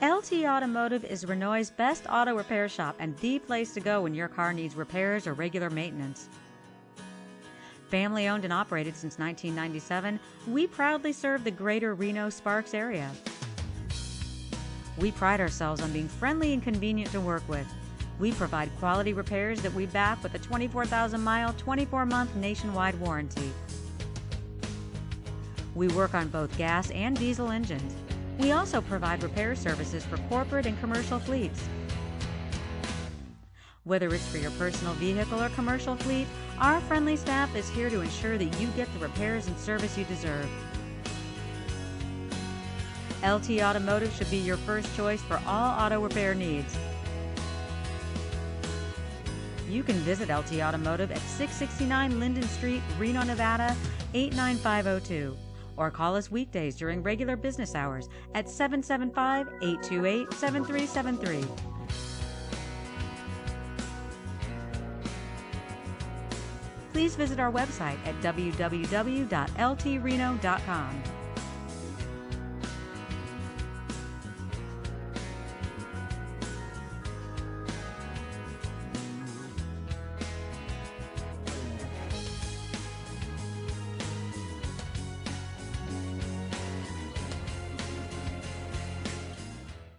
LT Automotive is Renoy's best auto repair shop and the place to go when your car needs repairs or regular maintenance. Family owned and operated since 1997, we proudly serve the greater Reno-Sparks area. We pride ourselves on being friendly and convenient to work with. We provide quality repairs that we back with a 24,000-mile, 24-month nationwide warranty. We work on both gas and diesel engines. We also provide repair services for corporate and commercial fleets. Whether it's for your personal vehicle or commercial fleet, our friendly staff is here to ensure that you get the repairs and service you deserve. LT Automotive should be your first choice for all auto repair needs. You can visit LT Automotive at 669 Linden Street, Reno, Nevada, 89502, or call us weekdays during regular business hours at 775-828-7373. Please visit our website at www.ltreno.com.